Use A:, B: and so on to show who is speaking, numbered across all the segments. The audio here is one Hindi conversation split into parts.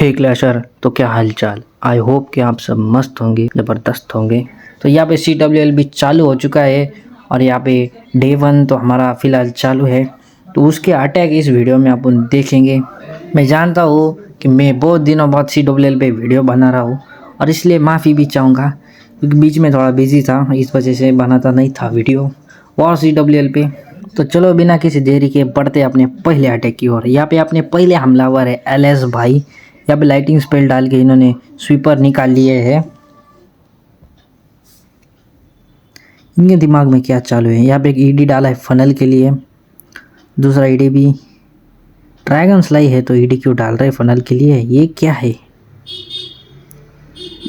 A: हे क्लैशर, तो क्या हाल चाल। आई होप कि आप सब मस्त होंगे, ज़बरदस्त होंगे। तो यहाँ पे CWL भी चालू हो चुका है और यहाँ पे डे 1 तो हमारा फ़िलहाल चालू है। तो उसके अटैक इस वीडियो में अपन देखेंगे। मैं जानता हूँ कि मैं बहुत दिनों बाद CWL पे वीडियो बना रहा हूँ और इसलिए माफ़ी भी चाहूँगा क्योंकि बीच में थोड़ा बिजी था, इस वजह से बनाता नहीं था वीडियो और CWL पे। तो चलो बिना किसी देरी के बढ़ते अपने पहले अटैक की ओर। यहाँ पे अपने पहले हमलावर है LS भाई। यहाँ पे लाइटिंग स्पेल डाल के इन्होंने स्वीपर निकाल लिए है। इनके दिमाग में क्या चालू है। यहाँ पे एक ED डाला है फनल के लिए, दूसरा ED भी ड्रैगन स्लाई है तो ED क्यों डाल रहे फनल के लिए, ये क्या है।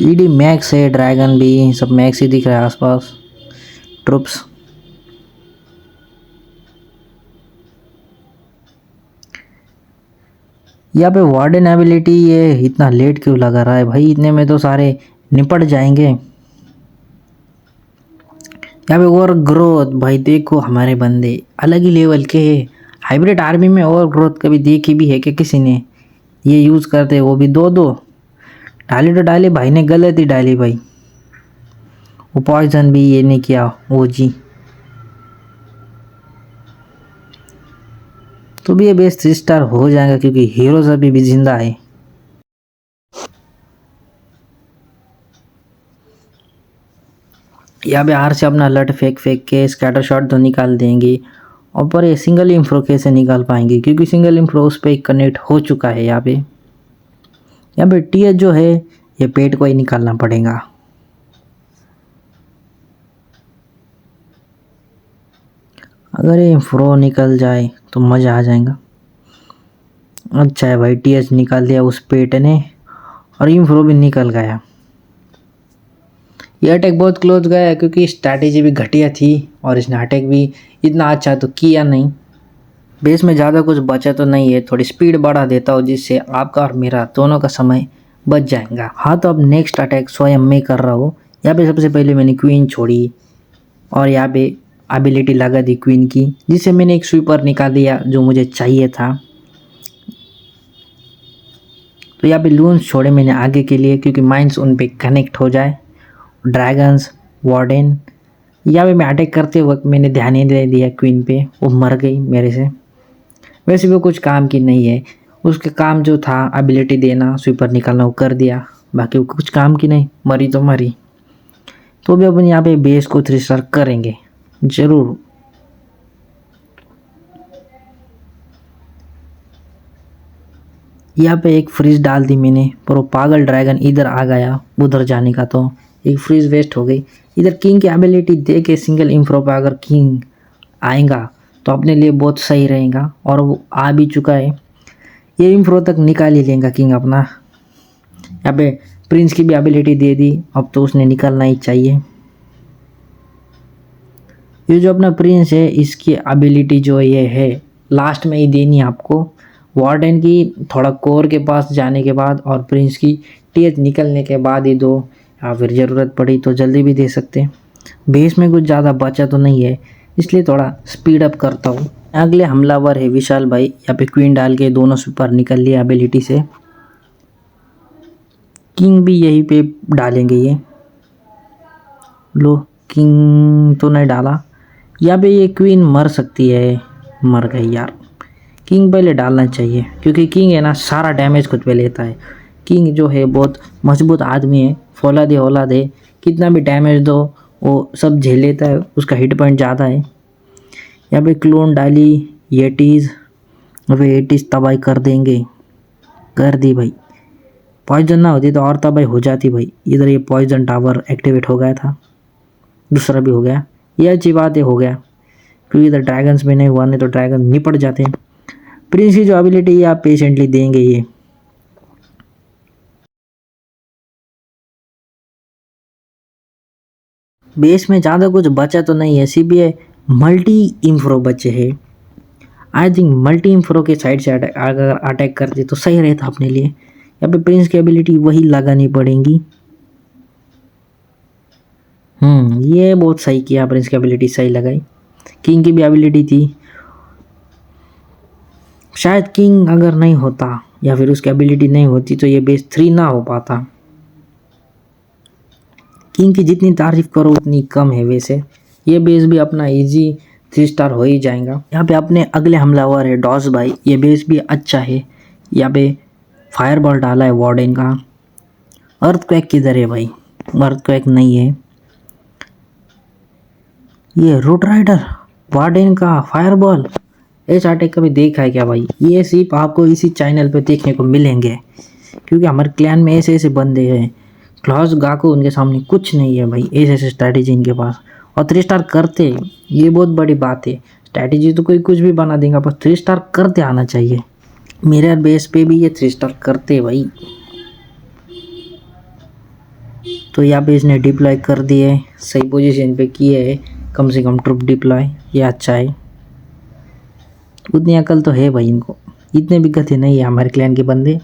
A: ED मैक्स है, ड्रैगन भी सब मैक्स ही दिख रहा है आसपास। ट्रुप्स यहाँ पे वार्डन एबिलिटी, ये इतना लेट क्यों लगा रहा है भाई, इतने में तो सारे निपट जाएंगे। यहाँ पे ओवर ग्रोथ भाई देखो, हमारे बंदे अलग ही लेवल के हैं। हाइब्रिड आर्मी में ओवर ग्रोथ कभी देखी भी है कि किसी ने, ये यूज़ करते वो भी दो दो डाली तो डाली, भाई ने गलत ही डाली भाई। वो पॉइजन भी ये नहीं किया वो जी, तो भी ये बेस 3 स्टार हो जाएगा क्योंकि हीरोज अभी भी जिंदा है। यहाँ पे आर से अपना लट फेंक फेंक के स्कैटर शॉट तो निकाल देंगे और पर ये सिंगल इंफ्रो कैसे निकाल पाएंगे क्योंकि सिंगल इंफ्रो उस पर कनेक्ट हो चुका है। यहाँ पे TH जो है ये पेट को ही निकालना पड़ेगा। अगर ये इंफ्रो निकल जाए तो मज़ा आ जाएगा। अच्छा है भाई, TH निकाल दिया उस पेट ने और इंफ्रो भी निकल गया। ये अटैक बहुत क्लोज गया क्योंकि स्ट्रैटेजी भी घटिया थी और इसने अटैक भी इतना अच्छा तो किया नहीं। बेस में ज़्यादा कुछ बचा तो नहीं है, थोड़ी स्पीड बढ़ा देता हूँ जिससे आपका और मेरा दोनों का समय बच जाएगा। हाँ तो अब नेक्स्ट अटैक स्वयं मैं कर रहा हूँ। यहाँ पे सबसे पहले मैंने क्वीन छोड़ी और यहाँ पे एबिलिटी लगा दी क्वीन की, जिससे मैंने एक स्वीपर निकाल दिया जो मुझे चाहिए था। तो यहाँ पे लून्स छोड़े मैंने आगे के लिए क्योंकि माइंस उन पे कनेक्ट हो जाए। ड्रैगन्स, वार्डन, यहाँ पे मैं अटैक करते वक्त मैंने ध्यान ही दे दिया क्वीन पे, वो मर गई मेरे से। वैसे वो कुछ काम की नहीं है, उसके काम जो था एबिलिटी देना स्वीपर निकालना वो कर दिया, बाकी वो कुछ काम की नहीं, मरी तो मरी। तो भी अपन यहाँ पे बेस को 3 स्टार करेंगे ज़रूर। यहाँ पे एक फ्रीज डाल दी मैंने पर वो पागल ड्रैगन इधर आ गया उधर जाने का, तो एक फ्रीज वेस्ट हो गई। इधर किंग की एबिलिटी दे के सिंगल इंफ्रो पे अगर किंग आएगा तो अपने लिए बहुत सही रहेगा और वो आ भी चुका है। ये इंफ्रो तक निकाल ही लेगा किंग अपना। यहाँ पे प्रिंस की भी एबिलिटी दे दी, अब तो उसने निकलना ही चाहिए। ये जो अपना प्रिंस है इसकी एबिलिटी जो ये है लास्ट में ही देनी है आपको। वार्डन की थोड़ा कोर के पास जाने के बाद और प्रिंस की TH निकलने के बाद ही दो, या फिर ज़रूरत पड़ी तो जल्दी भी दे सकते। बेस में कुछ ज़्यादा बचा तो नहीं है इसलिए थोड़ा स्पीड अप करता हूँ। अगले हमलावर है विशाल भाई। यहाँ पे क्वीन डाल के दोनों सुपर निकल लिए एबिलिटी से। किंग भी यहीं पे डालेंगे ये लो, किंग तो नहीं डाला। यहाँ पे ये क्वीन मर सकती है, मर गई यार। किंग पहले डालना चाहिए क्योंकि किंग है ना सारा डैमेज खुद पे लेता है। किंग जो है बहुत मजबूत आदमी है, फौलादे औलादे, कितना भी डैमेज दो वो सब झेल लेता है, उसका हिट पॉइंट ज़्यादा है। यहाँ पे क्लोन डाली येटीज़, अब येटीज़ तबाही कर देंगे, कर दी भाई। पॉइजन ना होती तो और तबाही हो जाती भाई। इधर ये पॉइजन टावर एक्टिवेट हो गया था, दूसरा भी हो गया, ये अच्छी बात है हो गया क्योंकि इधर ड्रैगन्स में नहीं हुआ, नहीं तो ड्रैगन निपट जाते हैं। प्रिंस की जो एबिलिटी है आप पेशेंटली देंगे ये। बेस में ज़्यादा कुछ बचा तो नहीं है, CBA मल्टी इंफ्रो बचे हैं। आई थिंक मल्टी इंफ्रो के साइड से अगर अटैक करते तो सही रहता अपने लिए। यहाँ पे प्रिंस की एबिलिटी वही लगानी पड़ेगी। ये बहुत सही किया, प्रिंस की एबिलिटी सही लगाई। किंग की भी एबिलिटी थी, शायद किंग अगर नहीं होता या फिर उसकी एबिलिटी नहीं होती तो ये बेस 3 ना हो पाता। किंग की जितनी तारीफ करो उतनी कम है। वैसे ये बेस भी अपना इजी 3 स्टार हो ही जाएगा। यहाँ पे अपने अगले हमलावर है डॉस भाई, ये बेस भी अच्छा है। यहाँ पे फायरबॉल डाला है वार्डन का। अर्थक्वेक किधर है भाई? अर्थक्वेक नहीं है। ये रूट राइडर वार्डन का फायरबॉल, ऐसा अटैक कभी देखा है क्या भाई? ये सिर्फ आपको इसी चैनल पे देखने को मिलेंगे, क्योंकि हमारे क्लैन में ऐसे ऐसे बंदे हैं। क्लॉस गाको उनके सामने कुछ नहीं है भाई, ऐसे ऐसे स्ट्रैटेजी इनके पास, और 3 स्टार करते, ये बहुत बड़ी बात है। स्ट्रैटेजी तो कोई कुछ भी बना देगा, पर 3 स्टार करते आना चाहिए। मिरर बेस पे भी ये 3 स्टार करते भाई। तो यहाँ पे इसने डिप्लॉय कर दिए, सही पोजीशन पे किए है, कम से कम ट्रुप डिप्लॉय, ये अच्छा है। उतनी अकल तो है भाई इनको, इतने भी गधे नहीं है हमारे क्लैन के बंदे।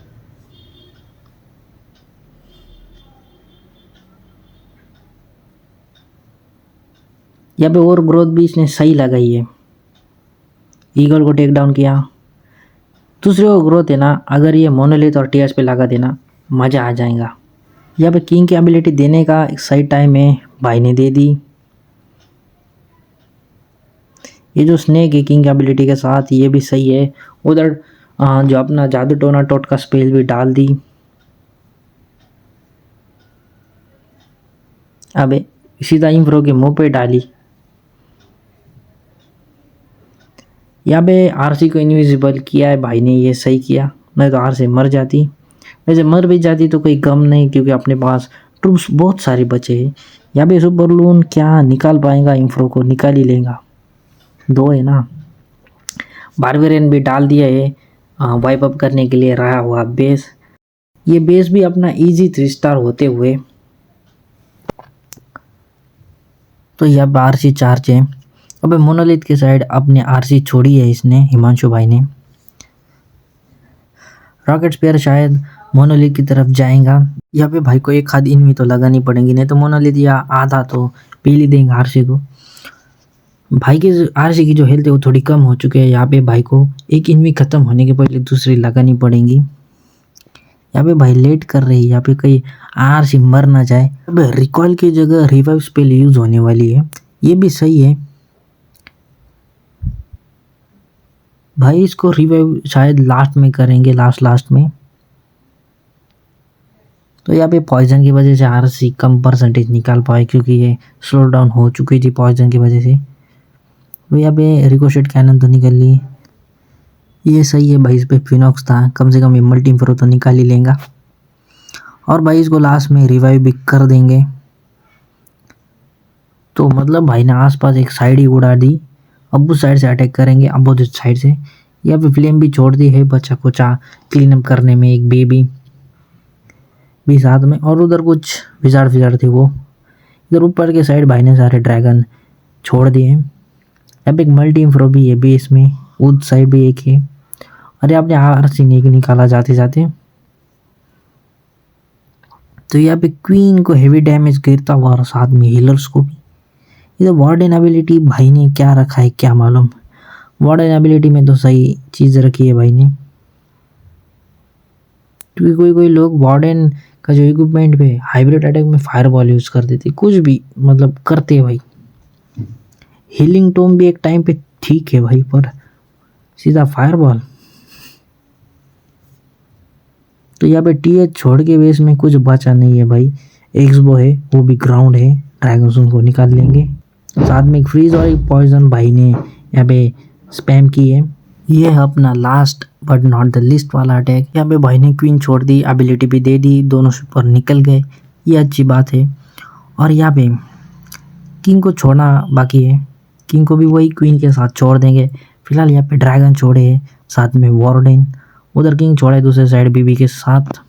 A: यहाँ पे और ग्रोथ भी इसने सही लगाई है, ईगल को टेक डाउन किया। दूसरी ओर ग्रोथ है ना, अगर ये मोनोलिथ और टीएस पे लगा देना मज़ा आ जाएगा। यहाँ पे किंग की एबिलिटी देने का एक सही टाइम है, भाई ने दे दी। ये जो स्नेक है किंग की एबिलिटी के साथ, ये भी सही है। उधर जो अपना जादू टोना टोट का स्पेल भी डाल दी। अबे सीधा इम्प्रो के मुंह पे डाली। यहाँ पे आरसी को इनविजिबल किया है भाई ने, ये सही किया, नहीं तो आरसी मर जाती। वैसे मर भी जाती तो कोई गम नहीं, क्योंकि अपने पास ट्रूप्स बहुत सारे बचे हैं। यहाँ पे सुपरलून क्या निकाल पाएगा? इम्फ्रो को निकाल ही लेगा, 2 है ना। बारबेरियन भी डाल दिया है वाइप अप करने के लिए रहा हुआ बेस। ये बेस भी अपना इजी 3 स्टार होते हुए। तो यह आरसी चार्ज है। अबे मोनोलिथ के साइड अपने आरसी छोड़ी है इसने, हिमांशु भाई ने। रॉकेट स्पेयर शायद मोनोलिथ की तरफ जाएगा। यहाँ पे भाई को एक खाद इनवी तो लगानी पड़ेगी, नहीं तो मोनोलिथ या आधा तो पी ही देंगे आरसी को। भाई की आरसी की जो हेल्थ है वो थोड़ी कम हो चुकी है। यहाँ पे भाई को एक इनवी खत्म होने के पहले दूसरी लगानी पड़ेगी। यहाँ पे भाई लेट कर रही है, यहाँ पे कहीं आरसी मर ना जाए। अब रिकॉल की जगह रिवाइव स्पेल यूज होने वाली है, ये भी सही है भाई। इसको रिवाइव शायद लास्ट में करेंगे, लास्ट में। तो यहाँ पे पॉइजन की वजह से आरसी कम परसेंटेज निकाल पाए, क्योंकि ये स्लो डाउन हो चुकी थी पॉइजन की वजह से। तो यहाँ पे रिकोशेट कैनन तो निकल ली, ये सही है भाई। इस पे फिनॉक्स था, कम से कम ये मल्टी प्रो तो निकाल ही लेगा। और भाई इसको लास्ट में रिवाइव भी कर देंगे। तो मतलब भाई ने आसपास एक साइड ही उड़ा दी। अब उस साइड से अटैक करेंगे, अपोजिट साइड से। यहाँ पे फ्लेम भी छोड़ दी है बच्चा को क्लीन अप करने में, एक बेबी भी साथ में। और उधर कुछ विजार्ड थे वो। इधर ऊपर के साइड भाई ने सारे ड्रैगन छोड़ दिए। अब एक मल्टी इम्फ्रो भी है बेस में, उस साइड भी एक है। अरे आपने आरसी निकाला जाते जाते। तो यहाँ पे क्वीन को हेवी डैमेज गिरता हुआ, और साथ में हीलर्स को भी। ये तो वार्डन एबिलिटी भाई ने क्या रखा है क्या मालूम। वार्डन एबिलिटी में तो सही चीज़ रखी है भाई ने, क्योंकि कोई कोई लोग वार्डन का जो इक्विपमेंट पे हाइब्रिड अटैक में फायरबॉल यूज़ कर देते, कुछ भी मतलब करते भाई। हीलिंग टोम भी एक टाइम पे ठीक है भाई, पर सीधा फायरबॉल। तो यहाँ पे टीएच छोड़ के बेस में कुछ बचा नहीं है भाई। एक्सबो है, वो भी ग्राउंड है, ड्रैगन को निकाल लेंगे। साथ में एक फ्रीज और एक पॉइजन भाई ने यहाँ पे स्पैम की है। ये है अपना last but not the list वाला अटैक। यहाँ पे भाई ने क्वीन छोड़ दी, एबिलिटी भी दे दी, दोनों सुपर निकल गए, ये अच्छी बात है। और यहाँ पे किंग को छोड़ना बाकी है, किंग को भी वही क्वीन के साथ छोड़ देंगे। फिलहाल यहाँ पे ड्रैगन छोड़े है, साथ में वार्डन। उधर किंग छोड़ा है दूसरे साइड बीबी के साथ।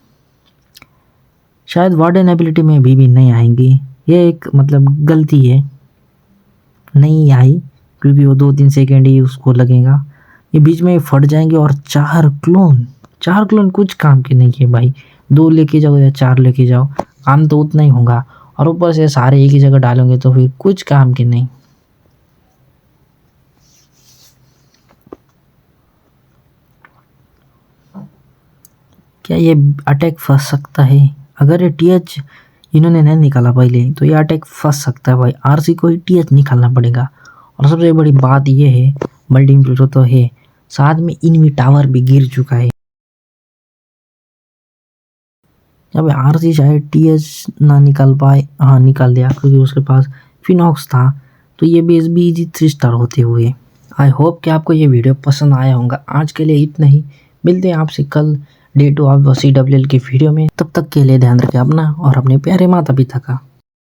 A: शायद वार्डन एबिलिटी में बीबी नहीं आएंगी, ये एक मतलब गलती है, नहीं आई, क्योंकि वो 2-3 सेकेंड ही उसको लगेगा। ये बीच में फट जाएंगे। और 4 क्लोन कुछ काम के नहीं है भाई। 2 लेके जाओ या 4 लेके जाओ, काम तो उतना ही होगा। और ऊपर से सारे एक ही जगह डालोगे तो फिर कुछ काम के नहीं। क्या ये अटैक फंस सकता है? अगर ये TH इन्होंने नहीं निकाला पहले तो ये अटैक फंस सकता है भाई। RC को ही TH निकालना पड़ेगा। और सबसे बड़ी बात ये है, मल्टीप्लेयर तो है, साथ में इनमी टावर भी गिर चुका है। अब RC शायद TH ना निकाल पाए, हाँ निकाल दिया क्योंकि उसके पास फिनॉक्स था। तो ये बेस भी इजी 3 स्टार होते हुए। आई होप कि आपको ये वीडियो पसंद आया होगा। आज के लिए इतना ही, मिलते हैं आपसे कल डे 2 ऑफ CWL की वीडियो में। तब तक के लिए ध्यान रखें अपना और अपने प्यारे माता पिता का।